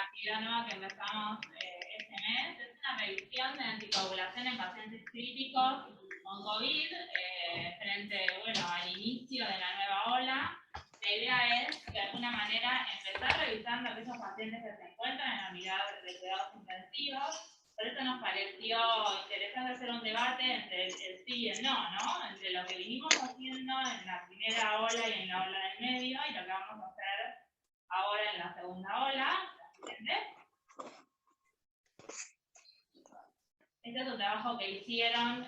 actividad nueva que empezamos este mes. Es una revisión de anticoagulación en pacientes críticos con COVID frente al inicio de la nueva ola. La idea es, de alguna manera, empezar revisando a aquellos pacientes que se encuentran en la unidad de cuidados intensivos. Por eso nos pareció interesante hacer un debate entre el sí y el no, entre lo que vinimos haciendo en la primera ola y en la ola del medio, y lo que vamos a hacer ahora en la segunda ola. ¿La siguiente? Este es un trabajo que hicieron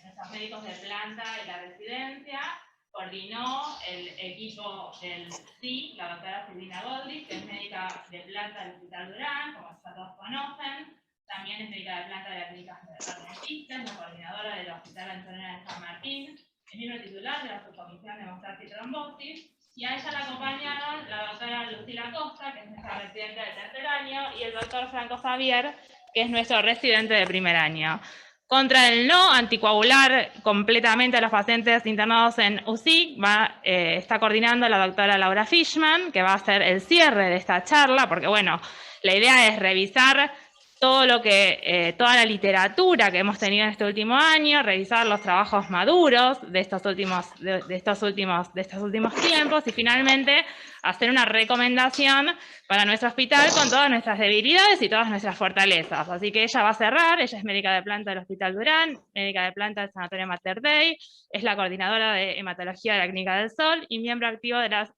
nuestros médicos de planta y la residencia. Coordinó el equipo del CI, la doctora Silvina Goldrich, que es médica de planta del Hospital Durán, como ya todos conocen. También es médica de planta de la clínica Renatistas, la coordinadora del Hospital Antonio de San Martín, es miembro titular de la subcomisión de hemostasia y trombosis. Y a ella la acompañaron la doctora Lucila Costa, que es nuestra residente de tercer año, y el doctor Franco Javier, que es nuestro residente de primer año. Contra el no anticoagular completamente a los pacientes internados en UCI, está coordinando la doctora Laura Fishman, que va a hacer el cierre de esta charla, porque bueno, la idea es revisar todo lo que, toda la literatura que hemos tenido en este último año, revisar los trabajos maduros de estos últimos tiempos y finalmente hacer una recomendación para nuestro hospital con todas nuestras debilidades y todas nuestras fortalezas. Así que ella va a cerrar, ella es médica de planta del Hospital Durán, médica de planta del Sanatorio Mater Dei, es la coordinadora de hematología de la Clínica del Sol y miembro activo de la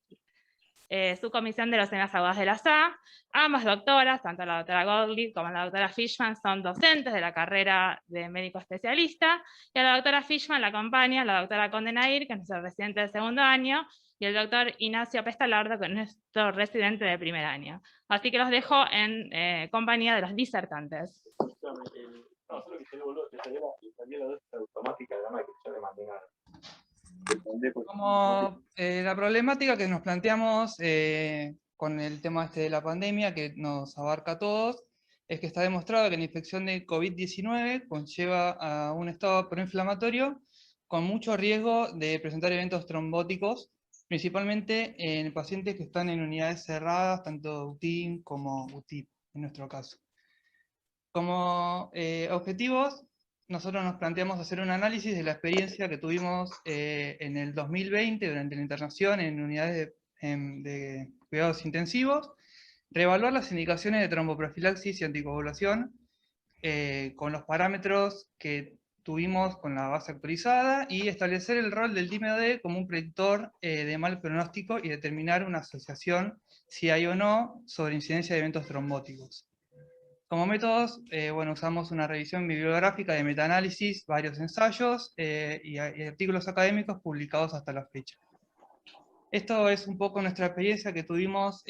subcomisión de los enemas agudas de la SA. Ambas doctoras, tanto la doctora Goldrich como la doctora Fishman, son docentes de la carrera de médico especialista, y a la doctora Fishman la acompaña la doctora Condenair, que es nuestro residente de segundo año, y el doctor Ignacio Pestalardo, que es nuestro residente de primer año. Así que los dejo en compañía de los disertantes. Solo que salió la dosis automática de la máquina de mantener. Como la problemática que nos planteamos con el tema de la pandemia, que nos abarca a todos, es que está demostrado que la infección de COVID-19 conlleva a un estado proinflamatorio con mucho riesgo de presentar eventos trombóticos, principalmente en pacientes que están en unidades cerradas, tanto UTIN como UTIP, en nuestro caso. Como objetivos, nosotros nos planteamos hacer un análisis de la experiencia que tuvimos en el 2020 durante la internación en unidades de cuidados intensivos, reevaluar las indicaciones de tromboprofilaxis y anticoagulación con los parámetros que tuvimos con la base actualizada y establecer el rol del dímero D como un predictor de mal pronóstico y determinar una asociación, si hay o no, sobre incidencia de eventos trombóticos. Como métodos, usamos una revisión bibliográfica de metaanálisis, varios ensayos y artículos académicos publicados hasta la fecha. Esto es un poco nuestra experiencia que tuvimos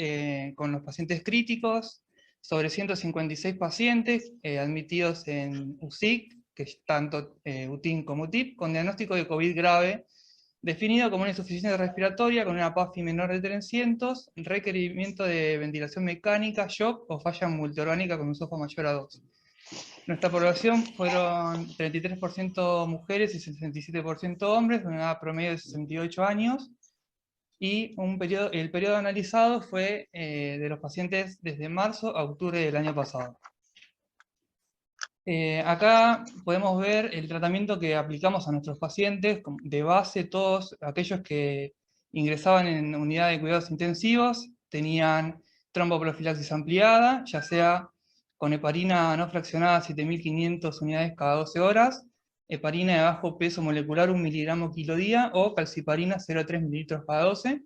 con los pacientes críticos, sobre 156 pacientes admitidos en UCIC, que es tanto UTIN como UTIP, con diagnóstico de COVID grave, definido como una insuficiencia respiratoria con una PAFI menor de 300, requerimiento de ventilación mecánica, shock o falla multiorgánica con un SOFA mayor a 2. Nuestra población fueron 33% mujeres y 67% hombres, con una edad promedio de 68 años, y el periodo analizado fue de los pacientes desde marzo a octubre del año pasado. Acá podemos ver el tratamiento que aplicamos a nuestros pacientes. De base, todos aquellos que ingresaban en unidad de cuidados intensivos tenían tromboprofilaxis ampliada, ya sea con heparina no fraccionada 7500 unidades cada 12 horas, heparina de bajo peso molecular 1 miligramo kilo día o calciparina 0,3 mililitros cada 12.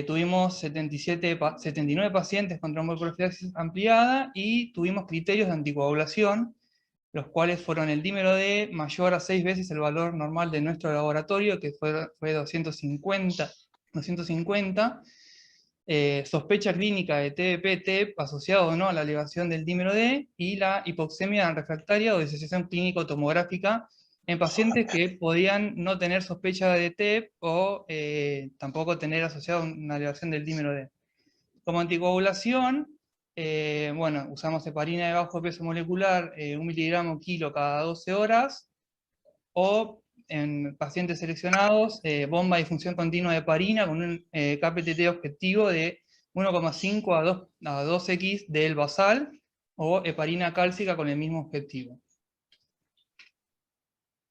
Tuvimos 79 pacientes con tromboprofilaxis ampliada y tuvimos criterios de anticoagulación, los cuales fueron el dímero D mayor a 6 veces el valor normal de nuestro laboratorio, que fue 250, sospecha clínica de TBP-TEP asociado o no a la elevación del dímero D, y la hipoxemia refractaria o disociación clínico-tomográfica en pacientes que podían no tener sospecha de TEP o tampoco tener asociado una elevación del dímero D. Como anticoagulación, usamos heparina de bajo peso molecular, 1 miligramo kilo cada 12 horas, o en pacientes seleccionados, bomba de difusión continua de heparina con un KPTT objetivo de 1,5 a 2x del basal, o heparina cálcica con el mismo objetivo.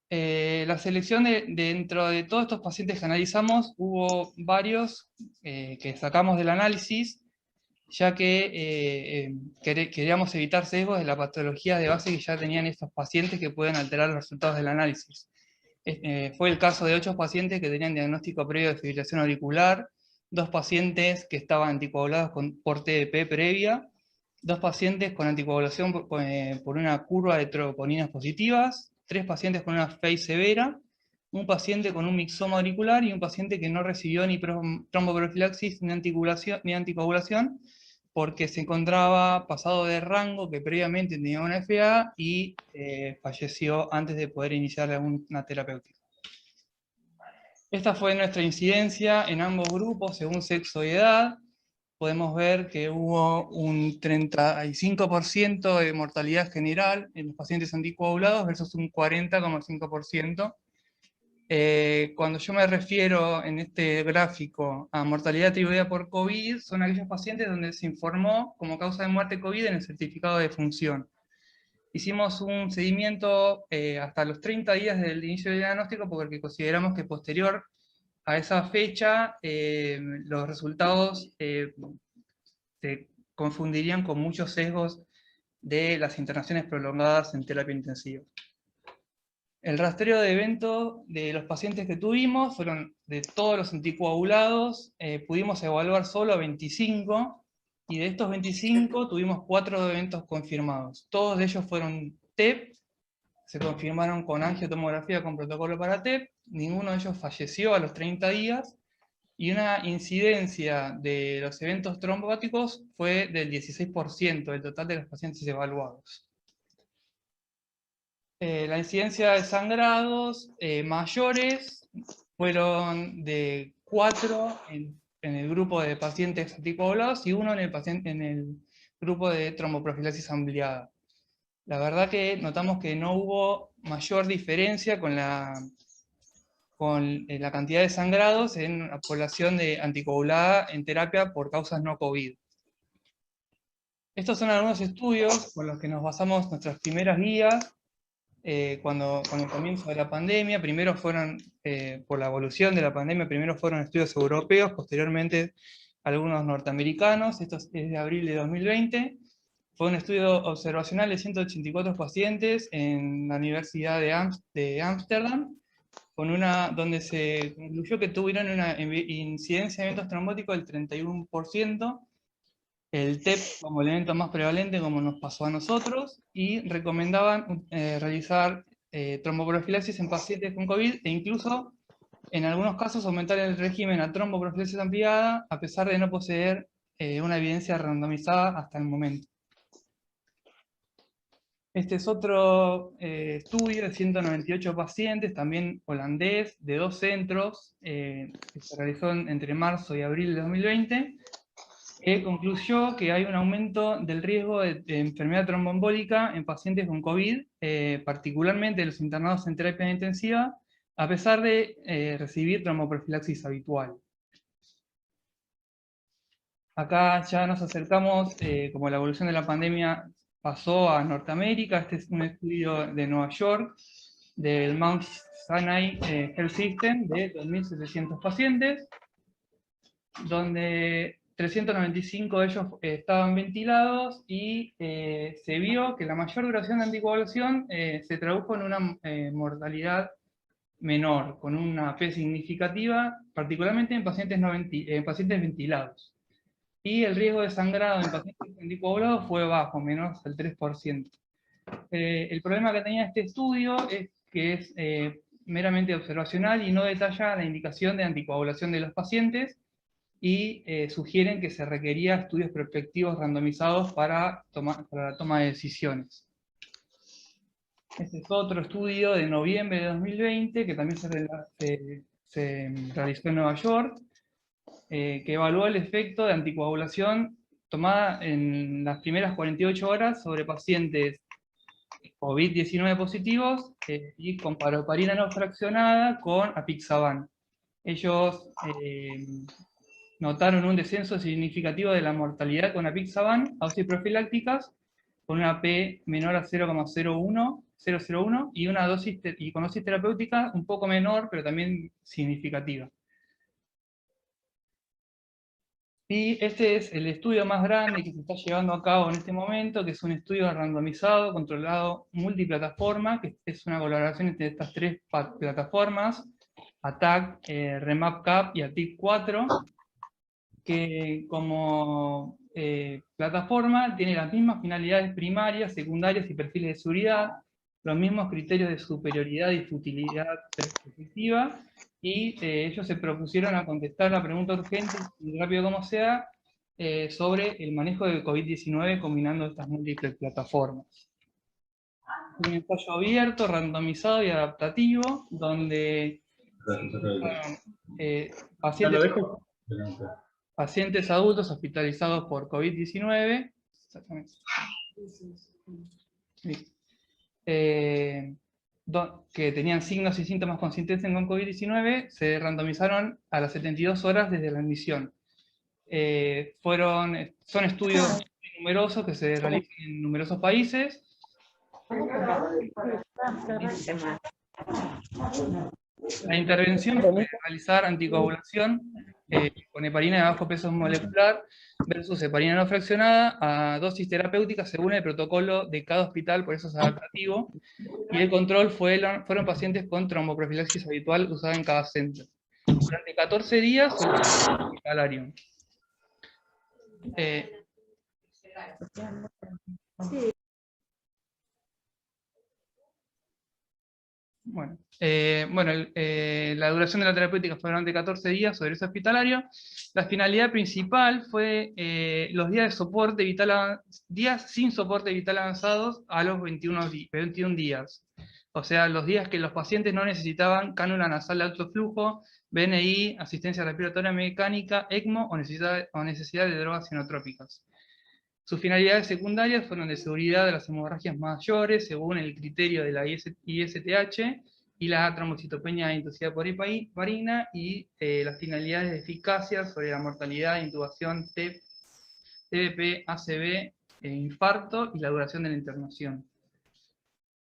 La selección dentro de todos estos pacientes que analizamos, hubo varios que sacamos del análisis, ya que queríamos evitar sesgos de la patología de base que ya tenían estos pacientes que pueden alterar los resultados del análisis. Fue el caso de 8 pacientes que tenían diagnóstico previo de fibrilación auricular, 2 pacientes que estaban anticoagulados por TDP previa, 2 pacientes con anticoagulación por una curva de troponinas positivas, 3 pacientes con una FACE severa, un paciente con un mixoma auricular y un paciente que no recibió ni tromboprofilaxis ni anticoagulación, porque se encontraba pasado de rango, que previamente tenía una FA y falleció antes de poder iniciar alguna terapéutica. Esta fue nuestra incidencia en ambos grupos según sexo y edad. Podemos ver que hubo un 35% de mortalidad general en los pacientes anticoagulados versus un 40,5%. Cuando yo me refiero en este gráfico a mortalidad atribuida por COVID, son aquellos pacientes donde se informó como causa de muerte COVID en el certificado de función. Hicimos un seguimiento hasta los 30 días del inicio del diagnóstico porque consideramos que posterior a esa fecha los resultados se confundirían con muchos sesgos de las internaciones prolongadas en terapia intensiva. El rastreo de eventos de los pacientes que tuvimos fueron de todos los anticoagulados, pudimos evaluar solo a 25, y de estos 25 tuvimos 4 eventos confirmados. Todos de ellos fueron TEP, se confirmaron con angiotomografía con protocolo para TEP, ninguno de ellos falleció a los 30 días, y una incidencia de los eventos trombóticos fue del 16% del total de los pacientes evaluados. La incidencia de sangrados mayores fueron de 4 en el grupo de pacientes anticoagulados y 1 en el grupo de tromboprofilaxis ampliada. La verdad que notamos que no hubo mayor diferencia con la cantidad de sangrados en la población anticoagulada en terapia por causas no COVID. Estos son algunos estudios con los que nos basamos nuestras primeras guías con el comienzo de la pandemia. Primero fueron, por la evolución de la pandemia, primero fueron estudios europeos, posteriormente algunos norteamericanos. Esto es de abril de 2020. Fue un estudio observacional de 184 pacientes en la Universidad de Ámsterdam, donde se concluyó que tuvieron una incidencia de eventos trombóticos del 31%, el TEP como elemento más prevalente, como nos pasó a nosotros, y recomendaban realizar tromboprofilaxis en pacientes con COVID, e incluso en algunos casos aumentar el régimen a tromboprofilaxis ampliada, a pesar de no poseer una evidencia randomizada hasta el momento. Este es otro estudio de 198 pacientes, también holandés, de 2 centros, que se realizó entre marzo y abril de 2020, que concluyó que hay un aumento del riesgo de enfermedad tromboembólica en pacientes con COVID, particularmente los internados en terapia intensiva, a pesar de recibir tromboprofilaxis habitual. Acá ya nos acercamos, como la evolución de la pandemia pasó a Norteamérica. Este es un estudio de Nueva York, del Mount Sinai Health System, de 2.700 pacientes, donde 395 de ellos estaban ventilados, y se vio que la mayor duración de anticoagulación se tradujo en una mortalidad menor, con una P significativa, particularmente en pacientes ventilados. Y el riesgo de sangrado en pacientes anticoagulados fue bajo, menos del 3%. El problema que tenía este estudio es que es meramente observacional y no detalla la indicación de anticoagulación de los pacientes, y sugieren que se requería estudios prospectivos randomizados para la toma de decisiones. Este es otro estudio de noviembre de 2020, que también se realizó en Nueva York, que evaluó el efecto de anticoagulación tomada en las primeras 48 horas sobre pacientes COVID-19 positivos y con paroparina no fraccionada con apixaban. Ellos notaron un descenso significativo de la mortalidad con apixaban a dosis profilácticas, con una P menor a 0,001 y una dosis y con dosis terapéutica un poco menor, pero también significativa. Y este es el estudio más grande que se está llevando a cabo en este momento, que es un estudio randomizado, controlado, multiplataforma, que es una colaboración entre estas tres plataformas, ATAC, REMAP-CAP y ATIC4, que como plataforma tiene las mismas finalidades primarias, secundarias y perfiles de seguridad, los mismos criterios de superioridad y futilidad perspectiva, y ellos se propusieron a contestar la pregunta urgente, y rápido como sea, sobre el manejo de COVID-19 combinando estas múltiples plataformas. Un ensayo abierto, randomizado y adaptativo, donde pacientes adultos hospitalizados por COVID-19, que tenían signos y síntomas consistentes con COVID-19, se randomizaron a las 72 horas desde la admisión. Son estudios numerosos que se realizan en numerosos países. La intervención fue realizar anticoagulación con heparina de bajo peso molecular versus heparina no fraccionada a dosis terapéuticas según el protocolo de cada hospital, por eso es adaptativo, y el control fueron pacientes con tromboprofilaxis habitual usada en cada centro. Durante 14 días fue hospitalario. La duración de la terapéutica fue durante 14 días sobre ese hospitalario. La finalidad principal fue los días de soporte vital, días sin soporte vital avanzados a los 21 días. O sea, los días que los pacientes no necesitaban cánula nasal de alto flujo, BNI, asistencia respiratoria mecánica, ECMO o necesidad de drogas sinotrópicas. Sus finalidades secundarias fueron de seguridad de las hemorragias mayores, según el criterio de la ISTH, y la trombocitopenia de intensidad por heparina, y las finalidades de eficacia sobre la mortalidad, intubación, TEP, TBP, ACV, infarto, y la duración de la internación.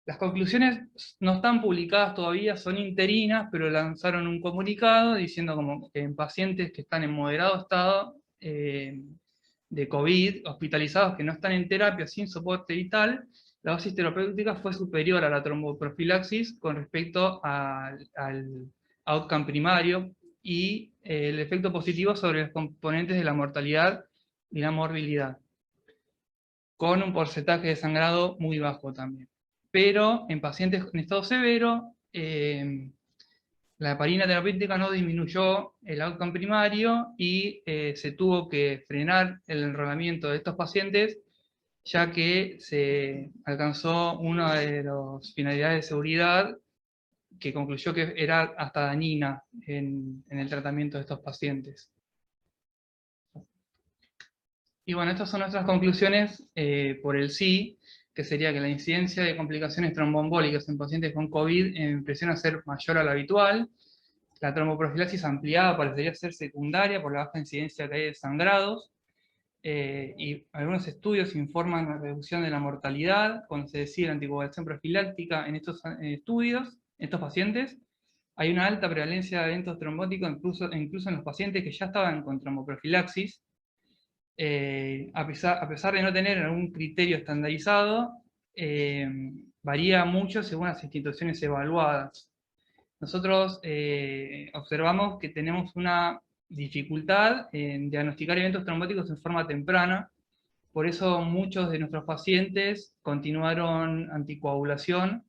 Las conclusiones no están publicadas todavía, son interinas, pero lanzaron un comunicado diciendo como que en pacientes que están en moderado estado de COVID, hospitalizados que no están en terapia sin soporte vital, la dosis terapéutica fue superior a la tromboprofilaxis con respecto al outcome primario, y el efecto positivo sobre los componentes de la mortalidad y la morbilidad, con un porcentaje de sangrado muy bajo también. Pero en pacientes en estado severo, la heparina terapéutica no disminuyó el outcome primario y se tuvo que frenar el enrolamiento de estos pacientes, ya que se alcanzó una de las finalidades de seguridad que concluyó que era hasta dañina en el tratamiento de estos pacientes. Y bueno, estas son nuestras conclusiones por el sí, que sería que la incidencia de complicaciones tromboembólicas en pacientes con COVID empieza a ser mayor a la habitual. La tromboprofilaxis ampliada parecería ser secundaria por la baja incidencia que hay de sangrados. Y algunos estudios informan la reducción de la mortalidad cuando se decide la anticoagulación profiláctica en estos estudios, en estos pacientes. Hay una alta prevalencia de eventos trombóticos incluso en los pacientes que ya estaban con tromboprofilaxis. A pesar de no tener algún criterio estandarizado, varía mucho según las instituciones evaluadas. Nosotros observamos que tenemos una dificultad en diagnosticar eventos trombóticos en forma temprana, por eso muchos de nuestros pacientes continuaron anticoagulación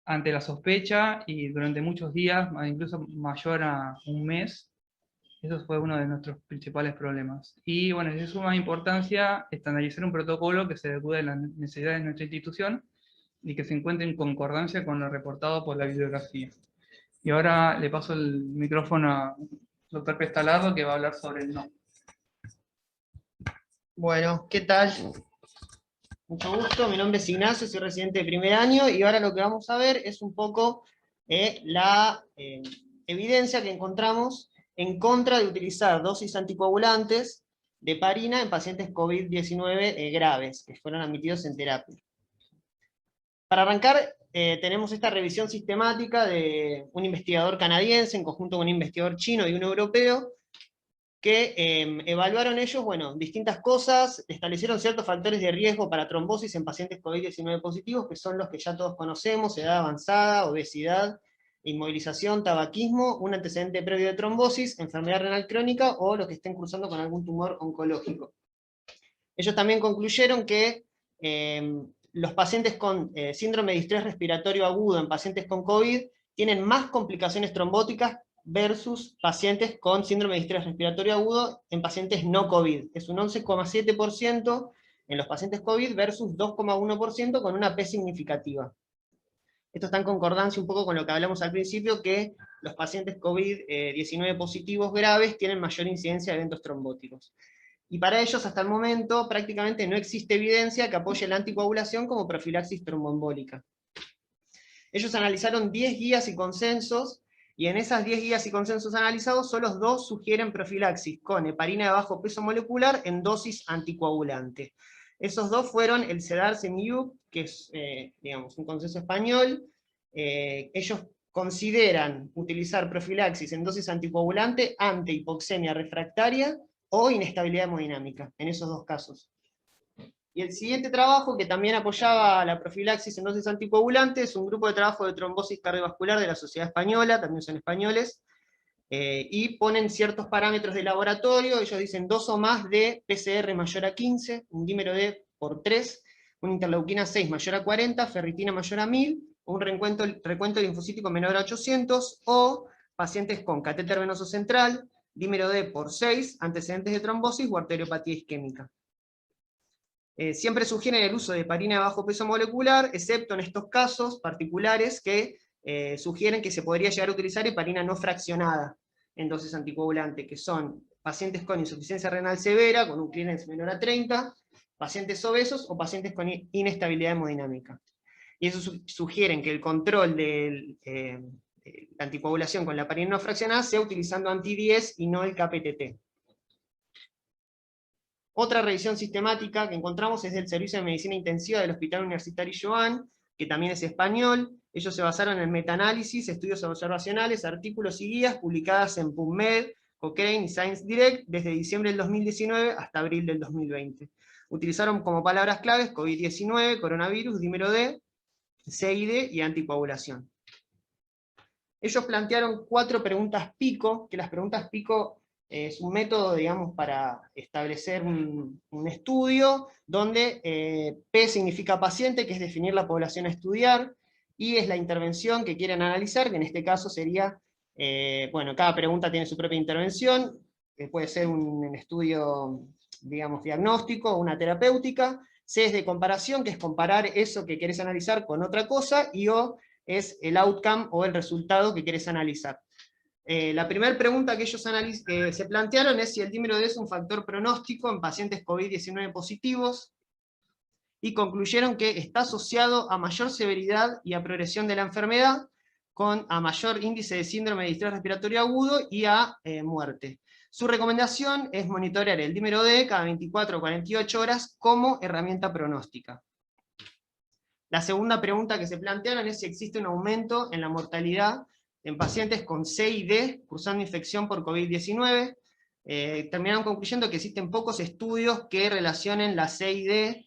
ante la sospecha y durante muchos días, incluso mayor a un mes. Eso fue uno de nuestros principales problemas. Y bueno, es de suma importancia estandarizar un protocolo que se adecue a las necesidades de nuestra institución y que se encuentre en concordancia con lo reportado por la bibliografía. Y ahora le paso el micrófono al doctor Pestalado, que va a hablar sobre el no. Bueno, ¿qué tal? Mucho gusto, mi nombre es Ignacio, soy residente de primer año, y ahora lo que vamos a ver es un poco la evidencia que encontramos en contra de utilizar dosis anticoagulantes de heparina en pacientes COVID-19 graves, que fueron admitidos en terapia. Para arrancar, tenemos esta revisión sistemática de un investigador canadiense en conjunto con un investigador chino y un europeo, que evaluaron ellos, bueno, distintas cosas, establecieron ciertos factores de riesgo para trombosis en pacientes COVID-19 positivos, que son los que ya todos conocemos: edad avanzada, obesidad, inmovilización, tabaquismo, un antecedente previo de trombosis, enfermedad renal crónica, o los que estén cruzando con algún tumor oncológico. Ellos también concluyeron que los pacientes con síndrome de distrés respiratorio agudo en pacientes con COVID tienen más complicaciones trombóticas versus pacientes con síndrome de distrés respiratorio agudo en pacientes no COVID. Es un 11,7% en los pacientes COVID versus 2,1% con una P significativa. Esto está en concordancia un poco con lo que hablamos al principio, que los pacientes COVID-19 positivos graves tienen mayor incidencia de eventos trombóticos. Y para ellos, hasta el momento, prácticamente no existe evidencia que apoye la anticoagulación como profilaxis tromboembólica. Ellos analizaron 10 guías y consensos, y en esas 10 guías y consensos analizados, solo 2 sugieren profilaxis con heparina de bajo peso molecular en dosis anticoagulante. Esos 2 fueron el CEDAR-CEMIUC, que es digamos, un consenso español. Ellos consideran utilizar profilaxis en dosis anticoagulante ante hipoxemia refractaria o inestabilidad hemodinámica, en esos 2 casos. Y el siguiente trabajo, que también apoyaba la profilaxis en dosis anticoagulante, es un grupo de trabajo de trombosis cardiovascular de la Sociedad Española, también son españoles, y ponen ciertos parámetros de laboratorio. Ellos dicen 2 o más de PCR mayor a 15, un dímero D por 3, una interleuquina 6 mayor a 40, ferritina mayor a 1000, un recuento linfocítico menor a 800, o pacientes con catéter venoso central, dímero D por 6, antecedentes de trombosis o arteriopatía isquémica. Siempre sugieren el uso de heparina de bajo peso molecular, excepto en estos casos particulares que sugieren que se podría llegar a utilizar heparina no fraccionada en dosis anticoagulante, que son pacientes con insuficiencia renal severa, con un clearance menor a 30, pacientes obesos o pacientes con inestabilidad hemodinámica. Y eso sugieren que el control de la anticoagulación con la heparina no fraccionada sea utilizando anti-10 y no el KPTT. Otra revisión sistemática que encontramos es del Servicio de Medicina Intensiva del Hospital Universitario Joan, que también es español. Ellos se basaron en metaanálisis, estudios observacionales, artículos y guías publicadas en PubMed, Cochrane y Science Direct desde diciembre del 2019 hasta abril del 2020. Utilizaron como palabras claves COVID-19, coronavirus, dímero D, CID y anticoagulación. Ellos plantearon 4 preguntas pico, que las preguntas pico es un método, digamos, para establecer un estudio, donde P significa paciente, que es definir la población a estudiar, y es la intervención que quieren analizar, que en este caso sería, bueno, cada pregunta tiene su propia intervención, puede ser un estudio, digamos, diagnóstico, una terapéutica. C es de comparación, que es comparar eso que querés analizar con otra cosa, y O es el outcome o el resultado que querés analizar. La primera pregunta que ellos se plantearon es si el dímero D es un factor pronóstico en pacientes COVID-19 positivos, y concluyeron que está asociado a mayor severidad y a progresión de la enfermedad, a mayor índice de síndrome de distrés respiratorio agudo y a muerte. Su recomendación es monitorear el dímero D cada 24 o 48 horas como herramienta pronóstica. La segunda pregunta que se plantearon es si existe un aumento en la mortalidad en pacientes con C y D cursando infección por COVID-19. Terminaron concluyendo que existen pocos estudios que relacionen la C y D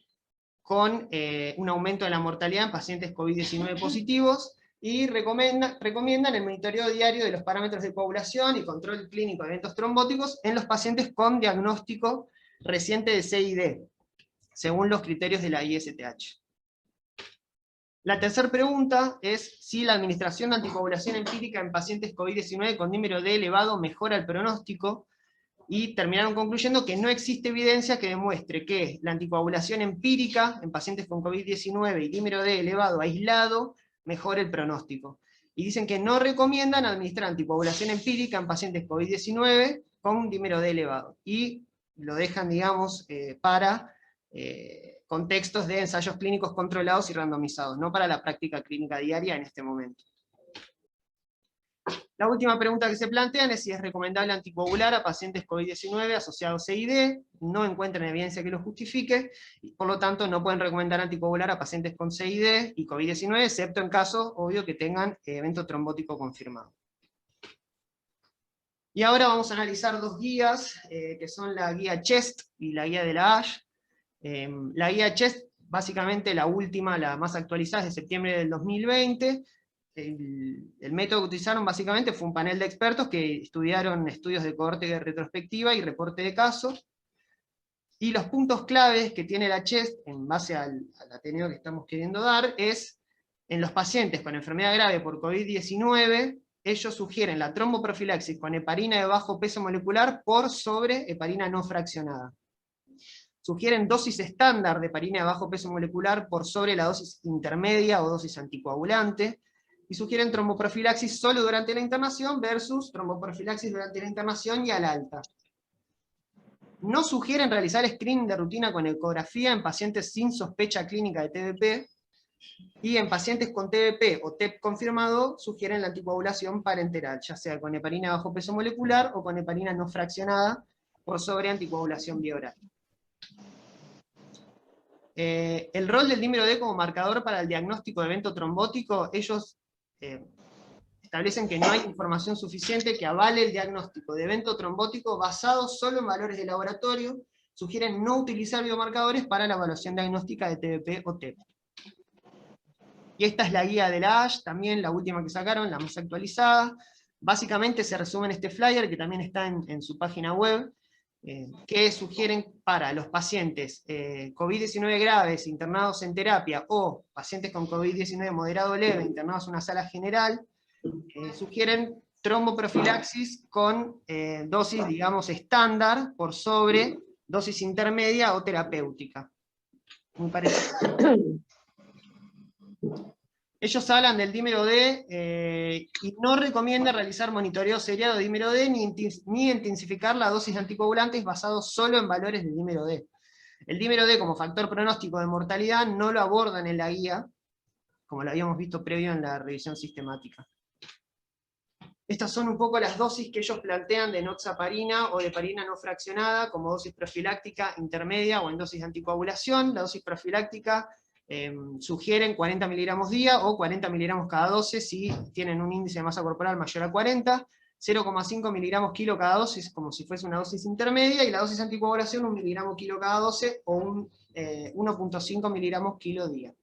con un aumento de la mortalidad en pacientes COVID-19 positivos, y recomiendan el monitoreo diario de los parámetros de coagulación y control clínico de eventos trombóticos en los pacientes con diagnóstico reciente de C y D, según los criterios de la ISTH. La tercera pregunta es si la administración de anticoagulación empírica en pacientes COVID-19 con dímero D elevado mejora el pronóstico, y terminaron concluyendo que no existe evidencia que demuestre que la anticoagulación empírica en pacientes con COVID-19 y dímero D elevado aislado mejore el pronóstico. Y dicen que no recomiendan administrar anticoagulación empírica en pacientes COVID-19 con un dímero D elevado. Y lo dejan, digamos, para contextos de ensayos clínicos controlados y randomizados, no para la práctica clínica diaria en este momento. La última pregunta que se plantean es si es recomendable anticoagular a pacientes COVID-19 asociados a CID, no encuentran evidencia que lo justifique, y por lo tanto no pueden recomendar anticoagular a pacientes con CID y COVID-19, excepto en casos, obvio, que tengan evento trombótico confirmado. Y ahora vamos a analizar dos guías, que son la guía CHEST y la guía de la ASH. La guía CHEST, básicamente la última, la más actualizada, es de septiembre del 2020, el método que utilizaron básicamente fue un panel de expertos que estudiaron estudios de cohorte de retrospectiva y reporte de casos, y los puntos claves que tiene la CHEST, en base al ateneo que estamos queriendo dar, es, en los pacientes con enfermedad grave por COVID-19, ellos sugieren la tromboprofilaxis con heparina de bajo peso molecular por sobre heparina no fraccionada. Sugieren dosis estándar de heparina de bajo peso molecular por sobre la dosis intermedia o dosis anticoagulante, y sugieren tromboprofilaxis solo durante la internación versus tromboprofilaxis durante la internación y al alta. No sugieren realizar screening de rutina con ecografía en pacientes sin sospecha clínica de TBP, y en pacientes con TBP o TEP confirmado sugieren la anticoagulación parenteral, ya sea con heparina de bajo peso molecular o con heparina no fraccionada por sobre anticoagulación bioral. El rol del dímero D como marcador para el diagnóstico de evento trombótico, ellos establecen que no hay información suficiente que avale el diagnóstico de evento trombótico basado solo en valores de laboratorio, sugieren no utilizar biomarcadores para la evaluación diagnóstica de TBP o TEP. Y esta es la guía de la ASH, también la última que sacaron, la más actualizada. Básicamente se resume en este flyer, que también está en su página web, que sugieren para los pacientes COVID-19 graves internados en terapia, o pacientes con COVID-19 moderado o leve internados en una sala general, sugieren tromboprofilaxis con dosis, digamos, estándar, por sobre dosis intermedia o terapéutica. Muy parecido. Ellos hablan del dímero D y no recomiendan realizar monitoreo seriado de dímero D ni intensificar la dosis de anticoagulantes basado solo en valores de dímero D. El dímero D como factor pronóstico de mortalidad no lo abordan en la guía, como lo habíamos visto previo en la revisión sistemática. Estas son un poco las dosis que ellos plantean de enoxaparina o de heparina no fraccionada como dosis profiláctica intermedia o en dosis de anticoagulación. La dosis profiláctica sugieren 40 miligramos día o 40 miligramos cada 12 si tienen un índice de masa corporal mayor a 40, 0,5 miligramos kilo cada dosis como si fuese una dosis intermedia, y la dosis de anticoagulación 1 miligramo kilo cada 12 o 1,5 miligramos kilo día.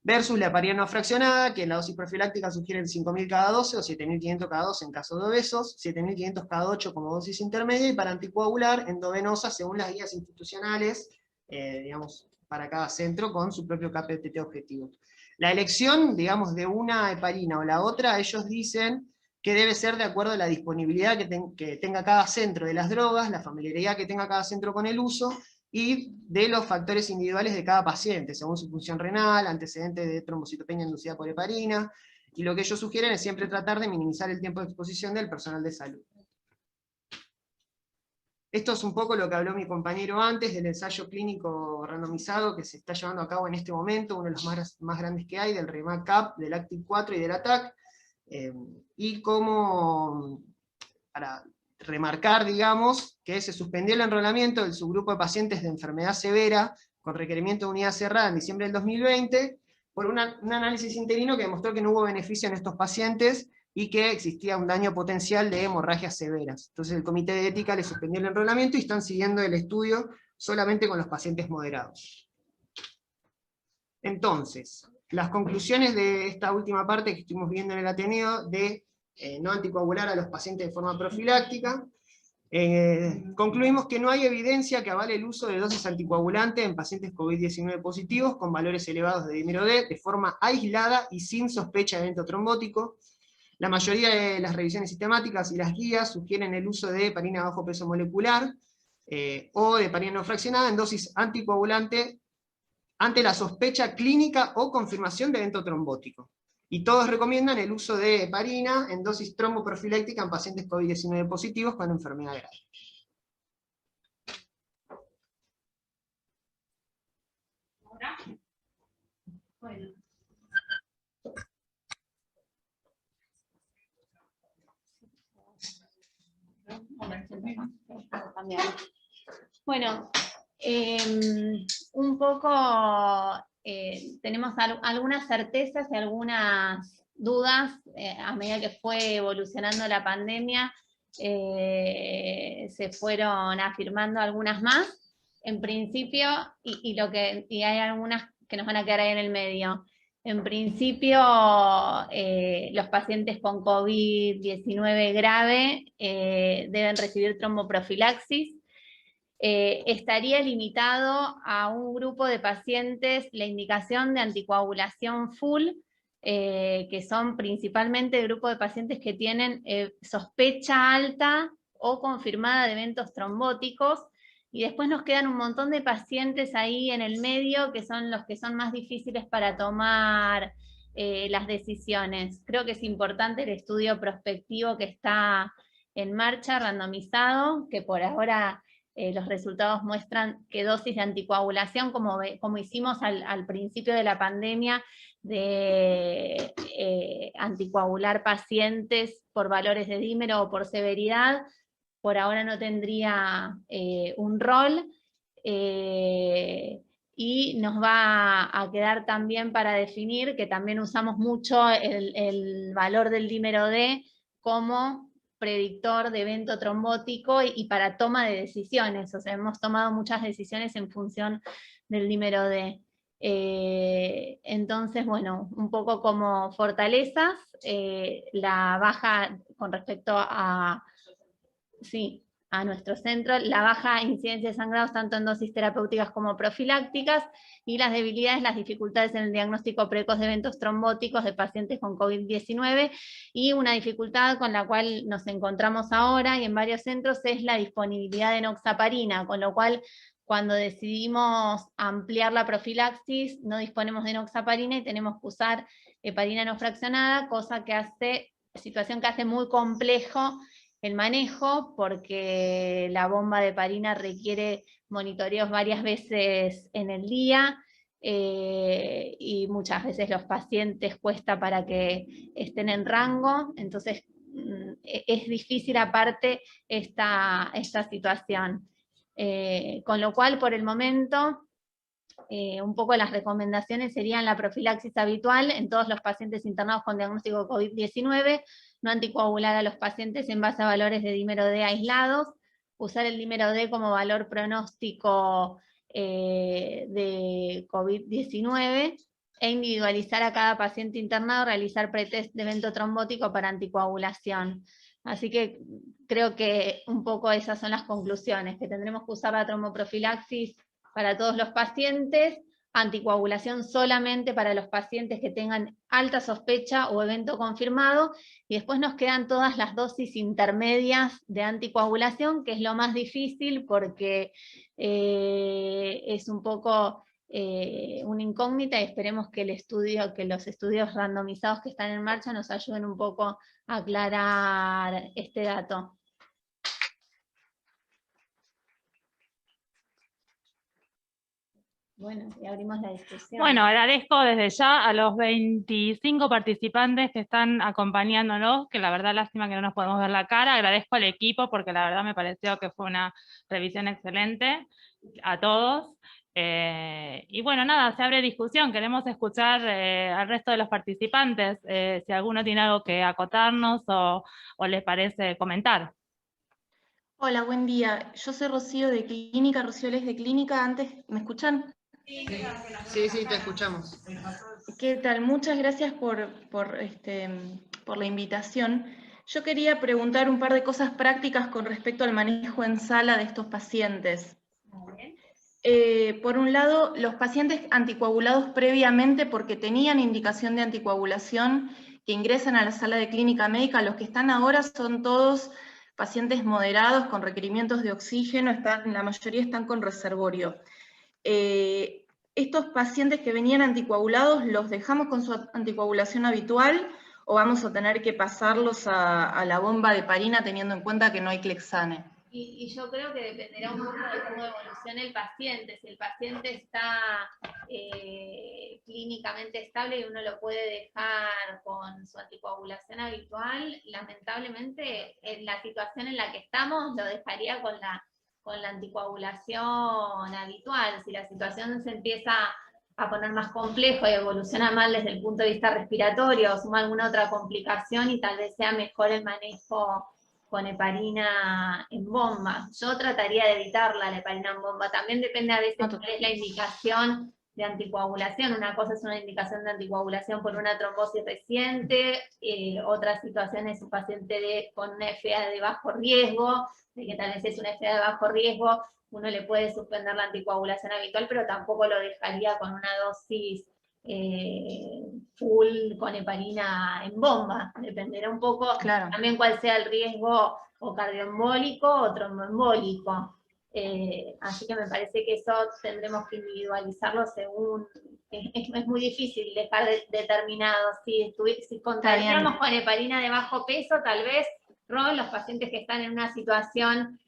Versus la heparina no fraccionada, que en la dosis profiláctica sugieren 5.000 cada 12 o 7.500 cada 12 en caso de obesos, 7.500 cada 8 como dosis intermedia, y para anticoagular endovenosa según las guías institucionales, digamos, para cada centro con su propio KPTT objetivo. La elección, digamos, de una heparina o la otra, ellos dicen que debe ser de acuerdo a la disponibilidad que tenga cada centro de las drogas, la familiaridad que tenga cada centro con el uso, y de los factores individuales de cada paciente, según su función renal, antecedentes de trombocitopenia inducida por heparina, y lo que ellos sugieren es siempre tratar de minimizar el tiempo de exposición del personal de salud. Esto es un poco lo que habló mi compañero antes, del ensayo clínico randomizado que se está llevando a cabo en este momento, uno de los más grandes que hay, del REMAC-CAP, del ACTIV-4 y del ATTAC, y cómo, para remarcar, digamos, que se suspendió el enrolamiento del subgrupo de pacientes de enfermedad severa con requerimiento de unidad cerrada en diciembre del 2020, por un análisis interino que demostró que no hubo beneficio en estos pacientes y que existía un daño potencial de hemorragias severas. Entonces el comité de ética le suspendió el enrolamiento y están siguiendo el estudio solamente con los pacientes moderados. Entonces, las conclusiones de esta última parte que estuvimos viendo en el Ateneo de no anticoagular a los pacientes de forma profiláctica, concluimos que no hay evidencia que avale el uso de dosis anticoagulantes en pacientes COVID-19 positivos con valores elevados de dímero D de forma aislada y sin sospecha de evento trombótico. La mayoría de las revisiones sistemáticas y las guías sugieren el uso de heparina bajo peso molecular o de heparina no fraccionada en dosis anticoagulante ante la sospecha clínica o confirmación de evento trombótico. Y todos recomiendan el uso de heparina en dosis tromboprofiláctica en pacientes COVID-19 positivos con enfermedad grave. Ahora, bueno. Bueno, un poco tenemos algunas certezas y algunas dudas a medida que fue evolucionando la pandemia. Se fueron afirmando algunas más, en principio, y hay algunas que nos van a quedar ahí en el medio. En principio, los pacientes con COVID-19 grave deben recibir tromboprofilaxis. Estaría limitado a un grupo de pacientes la indicación de anticoagulación full, que son principalmente el grupo de pacientes que tienen sospecha alta o confirmada de eventos trombóticos, y después nos quedan un montón de pacientes ahí en el medio que son los que son más difíciles para tomar las decisiones. Creo que es importante el estudio prospectivo que está en marcha, randomizado, que por ahora los resultados muestran que dosis de anticoagulación, como hicimos al principio de la pandemia, de anticoagular pacientes por valores de dímero o por severidad, por ahora no tendría un rol, y nos va a quedar también para definir que también usamos mucho el valor del dímero D como predictor de evento trombótico y para toma de decisiones. O sea, hemos tomado muchas decisiones en función del dímero D. Entonces, bueno, un poco como fortalezas, la baja con respecto a nuestro centro, la baja incidencia de sangrados tanto en dosis terapéuticas como profilácticas, y las debilidades, las dificultades en el diagnóstico precoz de eventos trombóticos de pacientes con COVID-19, y una dificultad con la cual nos encontramos ahora y en varios centros es la disponibilidad de enoxaparina, con lo cual cuando decidimos ampliar la profilaxis no disponemos de enoxaparina y tenemos que usar heparina no fraccionada, situación que hace muy complejo el manejo, porque la bomba de heparina requiere monitoreos varias veces en el día, y muchas veces los pacientes cuesta para que estén en rango, entonces es difícil aparte esta situación. Con lo cual, por el momento, un poco las recomendaciones serían la profilaxis habitual en todos los pacientes internados con diagnóstico de COVID-19, no anticoagular a los pacientes en base a valores de dímero D aislados, usar el dímero D como valor pronóstico de COVID-19, e individualizar a cada paciente internado, realizar pretest de evento trombótico para anticoagulación. Así que creo que un poco esas son las conclusiones, que tendremos que usar la tromboprofilaxis para todos los pacientes, anticoagulación solamente para los pacientes que tengan alta sospecha o evento confirmado, y después nos quedan todas las dosis intermedias de anticoagulación, que es lo más difícil porque es un poco una incógnita, y esperemos que los estudios randomizados que están en marcha nos ayuden un poco a aclarar este dato. Bueno, y abrimos la discusión. Bueno, agradezco desde ya a los 25 participantes que están acompañándonos, que la verdad lástima que no nos podemos ver la cara. Agradezco al equipo porque la verdad me pareció que fue una revisión excelente, a todos. Y bueno, nada, se abre discusión, queremos escuchar al resto de los participantes, si alguno tiene algo que acotarnos o les parece comentar. Hola, buen día. Yo soy Rocío de Clínica, Rocío Les de Clínica. ¿Me escuchan? Sí, te escuchamos. ¿Qué tal? Muchas gracias por la invitación. Yo quería preguntar un par de cosas prácticas con respecto al manejo en sala de estos pacientes. Por un lado, los pacientes anticoagulados previamente porque tenían indicación de anticoagulación que ingresan a la sala de clínica médica, los que están ahora son todos pacientes moderados con requerimientos de oxígeno, la mayoría están con reservorio. Estos pacientes que venían anticoagulados, ¿los dejamos con su anticoagulación habitual o vamos a tener que pasarlos a la bomba de heparina teniendo en cuenta que no hay Clexane? Y yo creo que dependerá un poco de cómo evolucione el paciente. Si el paciente está clínicamente estable y uno lo puede dejar con su anticoagulación habitual, lamentablemente en la situación en la que estamos lo dejaría con la con la anticoagulación habitual. Si la situación se empieza a poner más complejo y evoluciona mal desde el punto de vista respiratorio, o suma alguna otra complicación y tal vez sea mejor el manejo con heparina en bomba. Yo trataría de evitarla, la heparina en bomba. También depende a veces cuál es la indicación de anticoagulación. Una cosa es una indicación de anticoagulación por una trombosis reciente, otra situación es un paciente con una FA de bajo riesgo, de que tal vez es una FA de bajo riesgo, uno le puede suspender la anticoagulación habitual, pero tampoco lo dejaría con una dosis full con heparina en bomba. Dependerá un poco también cuál sea el riesgo o cardioembólico o tromboembólico. Así que me parece que eso tendremos que individualizarlo según, es muy difícil dejar determinado. Si contaríamos con heparina de bajo peso, tal vez, los pacientes que están en una situación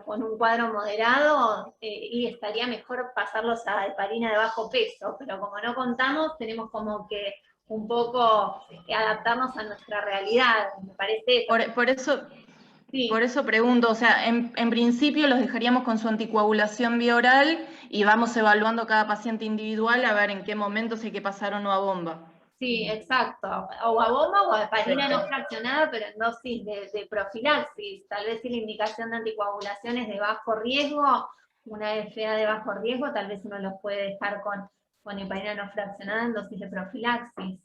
con un cuadro moderado, y estaría mejor pasarlos a heparina de bajo peso, pero como no contamos, tenemos como que un poco adaptarnos a nuestra realidad, me parece. Por eso pregunto, o sea, en principio los dejaríamos con su anticoagulación vía oral y vamos evaluando cada paciente individual a ver en qué momento si hay que pasar o no a bomba. Sí, exacto. O a bomba o a heparina no fraccionada, pero en dosis de profilaxis. Tal vez si la indicación de anticoagulación es de bajo riesgo, una FA de bajo riesgo, tal vez uno los puede dejar con heparina no fraccionada en dosis de profilaxis.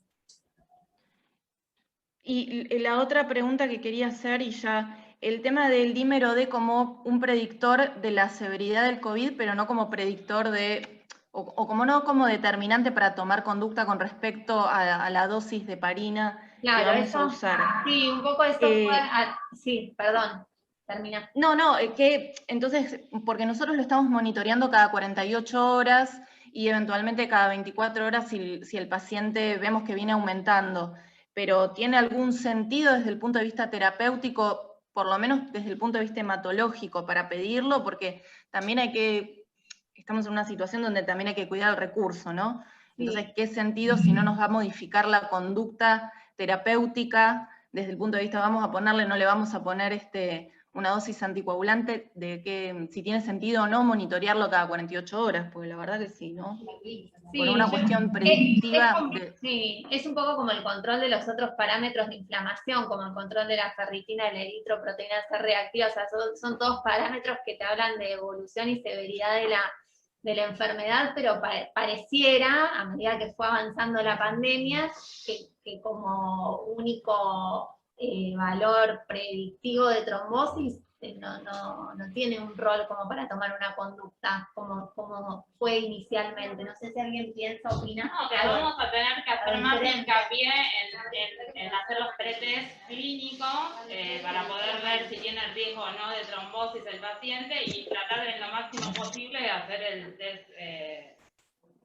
Y la otra pregunta que quería hacer, y ya, el tema del dímero D como un predictor de la severidad del COVID, pero no como predictor de, o como no como determinante para tomar conducta con respecto a la dosis de heparina que vamos a usar. Sí, un poco eso fue, sí, perdón, termina. No, que entonces, porque nosotros lo estamos monitoreando cada 48 horas y eventualmente cada 24 horas si el paciente vemos que viene aumentando, pero ¿tiene algún sentido desde el punto de vista terapéutico, por lo menos desde el punto de vista hematológico, para pedirlo? Porque también estamos en una situación donde también hay que cuidar el recurso, ¿no? Entonces, ¿qué sentido si no nos va a modificar la conducta terapéutica desde el punto de vista, vamos a ponerle, no le vamos a poner una dosis anticoagulante, de que si tiene sentido o no monitorearlo cada 48 horas? Porque la verdad que sí, ¿no? Por una cuestión predictiva. Sí, es un poco como el control de los otros parámetros de inflamación, como el control de la ferritina, de la eritroproteína C reactiva, o sea, son todos parámetros que te hablan de evolución y severidad de la enfermedad, pero pareciera, a medida que fue avanzando la pandemia, que como único valor predictivo de trombosis no tiene un rol como para tomar una conducta como fue inicialmente. No sé si alguien piensa, opina. No, pero vamos a tener que hacer más hincapié en hacer los pretest clínicos para poder ver si tiene riesgo o no de trombosis el paciente y tratar de lo máximo posible de hacer el test,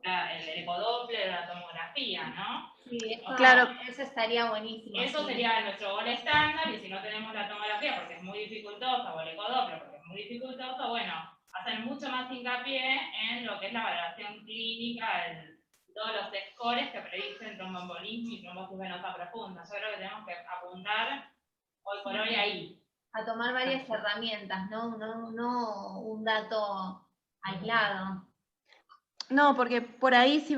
el ecodoppler, la tomografía, ¿no? Sí, claro. Eso estaría buenísimo. Eso sería nuestro gol estándar, y si no tenemos la tomografía porque es muy dificultosa, o el ecodoppler porque es muy dificultoso, bueno, hacer mucho más hincapié en lo que es la valoración clínica, todos los scores que predicen tromboembolismo y trombosis venosa profunda. Yo creo que tenemos que apuntar hoy por hoy ahí. A tomar varias herramientas, no un dato aislado. No, porque por ahí si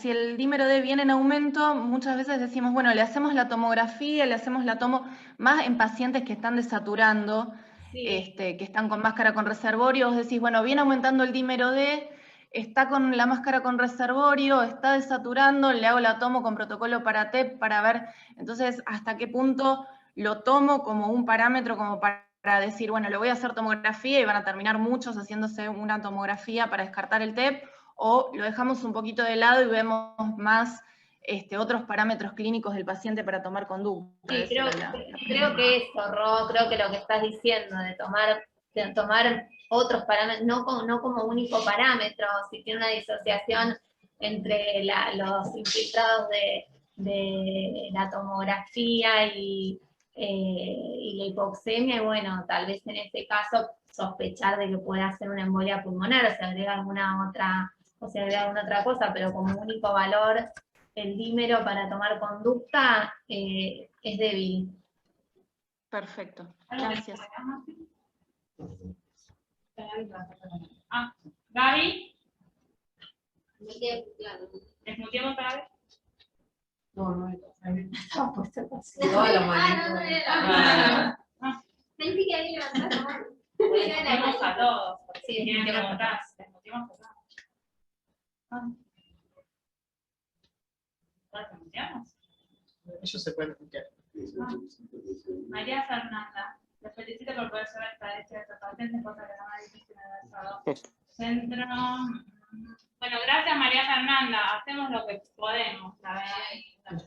el dímero D viene en aumento, muchas veces decimos, bueno, le hacemos la tomografía, le hacemos la tomo, más en pacientes que están desaturando, que están con máscara con reservorio, vos decís, bueno, viene aumentando el dímero D, está con la máscara con reservorio, está desaturando, le hago la tomo con protocolo para TEP para ver, entonces, hasta qué punto lo tomo como un parámetro como para decir, bueno, le voy a hacer tomografía y van a terminar muchos haciéndose una tomografía para descartar el TEP, o lo dejamos un poquito de lado y vemos más otros parámetros clínicos del paciente para tomar conducta. Sí, creo que eso, Ro, creo que lo que estás diciendo, de tomar otros parámetros, no como único parámetro, si tiene una disociación entre los infiltrados de la tomografía y la hipoxemia, y bueno, tal vez en este caso sospechar de que pueda ser una embolia pulmonar, o se agrega alguna otra cosa, pero como único valor el dímero para tomar conducta es débil. Perfecto, gracias. Ah, Gaby. ¿Desmuteamos a Gaby? No, Estaba puesto el paso. toda la manita. Pensé que había levantado la mano. Desmuteamos a todos. Sí, Si quieren desmuteamos a preguntar, desmuteamos a todos. ¿Todos desmuteamos? Ellos se pueden escuchar. María Fernanda, les felicito por poder llevar esta hecha de estos pacientes, cosa que no me difícil en el sábado. Centro. Bueno, gracias María Fernanda, hacemos lo que podemos, la verdad.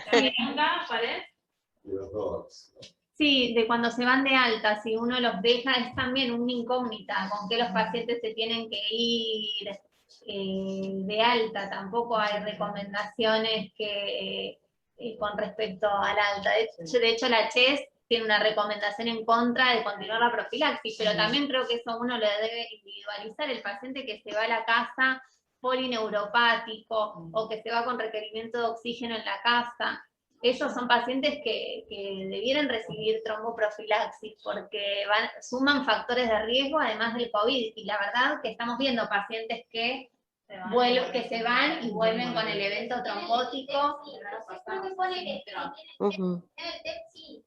¿La pregunta cuál es? Sí, de cuando se van de alta, si uno los deja, es también una incógnita con qué los pacientes se tienen que ir de alta. Tampoco hay recomendaciones que con respecto al alta. De hecho, la CHES tiene una recomendación en contra de continuar la profilaxis, pero también creo que eso uno lo debe individualizar. El paciente que se va a la casa polineuropático o que se va con requerimiento de oxígeno en la casa, esos son pacientes que debieran recibir tromboprofilaxis porque suman factores de riesgo además del COVID. Y la verdad que estamos viendo pacientes que se van y vuelven con el evento trombótico. Creo que pone que tiene TEP, sí.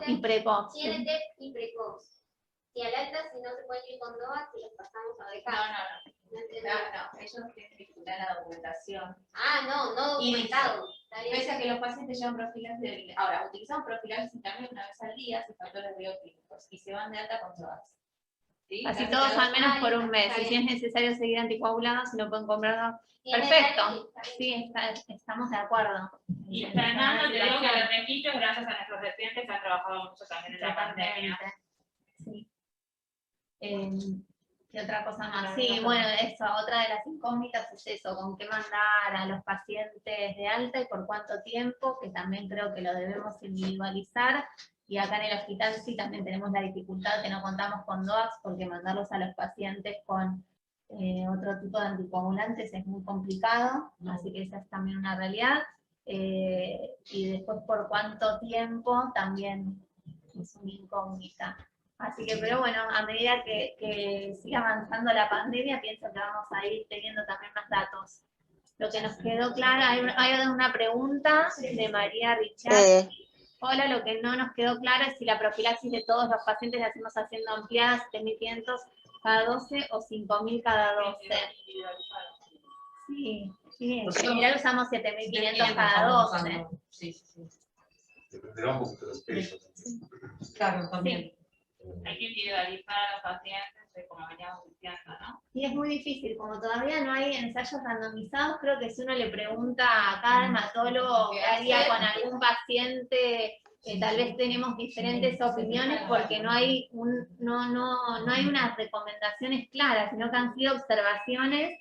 Y precoz. Tiene TEP y precoz. Si al alta, si no se pueden ir con DOAC, si los pasamos a dejar. No, ellos tienen que disputar la documentación. No documentado. Está bien. Pese a que los pacientes llevan profilaxis, ahora, utilizamos profilaxis también una vez al día, sin factores bioclínicos, y se van de alta con todas. ¿Sí? Así todos al menos por un mes. Y si es necesario seguir anticoagulados, si no pueden comprarlo. Perfecto. Sí, estamos de acuerdo. Y Fernando, te digo que los registros, gracias a nuestros residentes que han trabajado mucho también en la pandemia. Sí. ¿Qué otra cosa más? Sí, bueno, eso, otra de las incógnitas es eso, con qué mandar a los pacientes de alta y por cuánto tiempo, que también creo que lo debemos individualizar. Y acá en el hospital sí también tenemos la dificultad que no contamos con DOACs, porque mandarlos a los pacientes con otro tipo de anticoagulantes es muy complicado, así que esa es también una realidad. Y después por cuánto tiempo también es una incógnita. Así que, pero bueno, a medida que siga avanzando la pandemia, pienso que vamos a ir teniendo también más datos. Lo que nos quedó claro, hay una pregunta de María Richard. Hola, lo que no nos quedó claro es si la profilaxis de todos los pacientes la hacemos haciendo ampliadas 7.500 cada 12 o 5.000 cada 12. Sí, en general usamos 7.500 cada 12. Sí. Dependerá un poquito del peso. Claro, también. Hay que individualizar a los pacientes, como veníamos diciendo, ¿no? Y es muy difícil, como todavía no hay ensayos randomizados, creo que si uno le pregunta a cada hematólogo qué haría con algún paciente, tal vez tenemos diferentes opiniones porque no hay unas recomendaciones claras, sino que han sido observaciones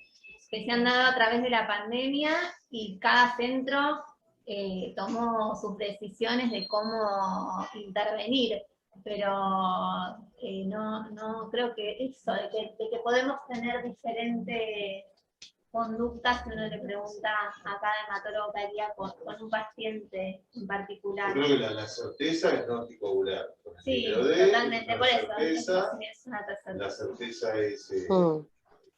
que se han dado a través de la pandemia y cada centro tomó sus decisiones de cómo intervenir. Pero no creo que eso, de que podemos tener diferentes conductas si uno le pregunta a cada hematólogo que haría con un paciente en particular. Yo creo que la certeza es no anticoagular. Sí, D, totalmente, por eso. Es una tercera. la certeza es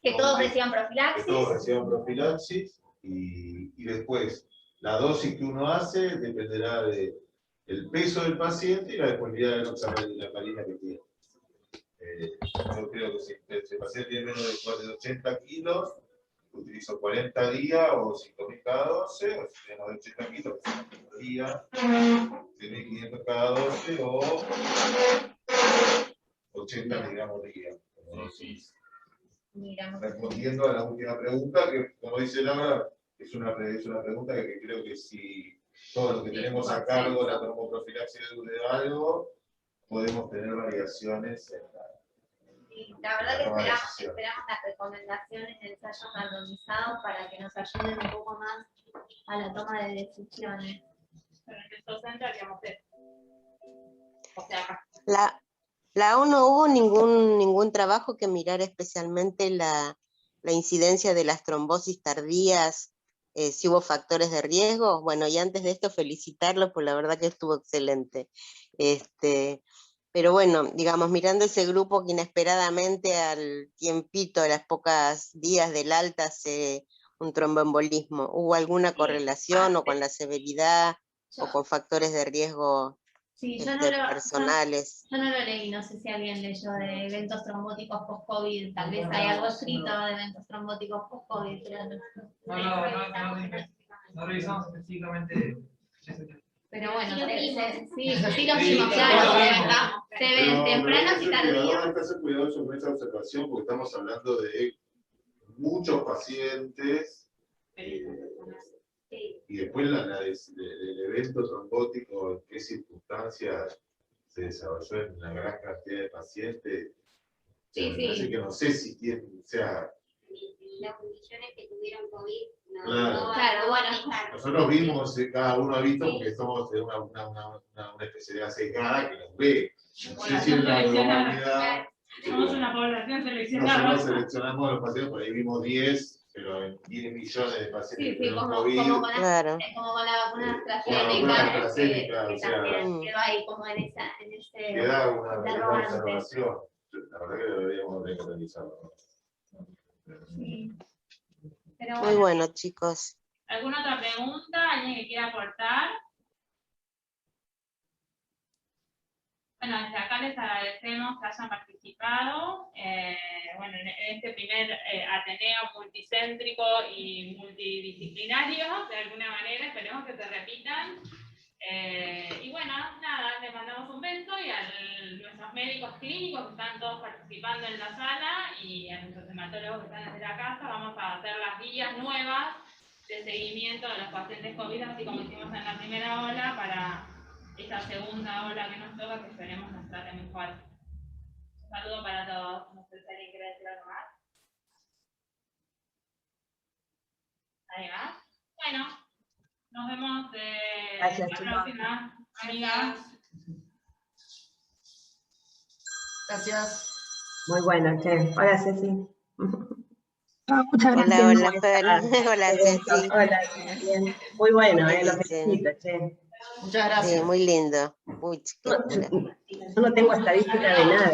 Que todos reciban profilaxis. que todos reciban profilaxis y después la dosis que uno hace dependerá del peso del paciente y la disponibilidad de noxaparina que tiene. Yo creo que si el paciente tiene menos de 80 kilos, utilizo 40 días o 5.000 cada 12, o si tiene más de 80 kilos, 5 días, 6.500 cada 12 o 80 digamos días. Respondiendo a la última pregunta, que como dice Laura, es una pregunta que creo que si todos los que tenemos a cargo la tromboprofilaxis de algo, podemos tener variaciones en la verdad que esperamos las recomendaciones de ensayos randomizados para que nos ayuden un poco más a la toma de decisiones. Pero en estos centros haríamos eso. O sea, acá. ¿Aún no hubo ningún trabajo que mirara especialmente la incidencia de las trombosis tardías? Si hubo factores de riesgo. Bueno, y antes de esto felicitarlos, pues la verdad que estuvo excelente. Pero bueno, digamos, mirando ese grupo que inesperadamente al tiempito, a las pocas días del alta, hace un tromboembolismo, ¿hubo alguna correlación o con la severidad o con factores de riesgo Sí, personales? yo no lo leí, no sé si alguien leyó de eventos trombóticos post-COVID, tal vez hay algo escrito de eventos trombóticos post-COVID, pero no revisamos específicamente. Pero bueno, sí lo Sí, vimos, claro, se ven tempranos y tardíos. Hay que ser cuidadoso con esa observación porque estamos hablando de muchos pacientes y después del evento trombótico, en qué circunstancias se desarrolló en una gran cantidad de pacientes. Sí, me parece que no sé si tiene, o sea, las condiciones que tuvieron COVID. Claro. Bueno. Nosotros vimos, cada uno ha visto, porque somos de una especialidad sesgada que nos ve. No sé si en la globalidad. Somos una población seleccionada. Nosotros seleccionamos a los pacientes, por ahí vimos 10, pero en 10 millones de pacientes que tuvieron COVID. Como con la vacuna AstraZeneca, que también quedó ahí como en ese queda una interrogante. observación. La verdad que deberíamos realizarlo. Sí. Pero Muy bueno, chicos. ¿Alguna otra pregunta? ¿Alguien que quiera aportar? Bueno, desde acá les agradecemos que hayan participado. Bueno, en este primer Ateneo multicéntrico y multidisciplinario, de alguna manera, esperemos que se repitan. Y bueno, nada, les mandamos un beso y a nuestros médicos clínicos que están todos participando en la sala y a nuestros hematólogos que están desde la casa, vamos a hacer las guías nuevas de seguimiento de los pacientes COVID, así como hicimos en la primera ola, para esta segunda ola que nos toca, que esperemos nos trate mejor. Un saludo para todos. No sé si alguien quiere decir algo más. ¿Nadie más? Bueno, nos vemos la próxima, amigas. Gracias. Muy bueno, che. Hola, Ceci. Muchas gracias. Hola, Fer. Hola, Ceci. Hola, bien. Muy bueno, lo felicito, che. Muchas gracias. Sí, muy lindo. Uy, Yo no tengo estadística de nada.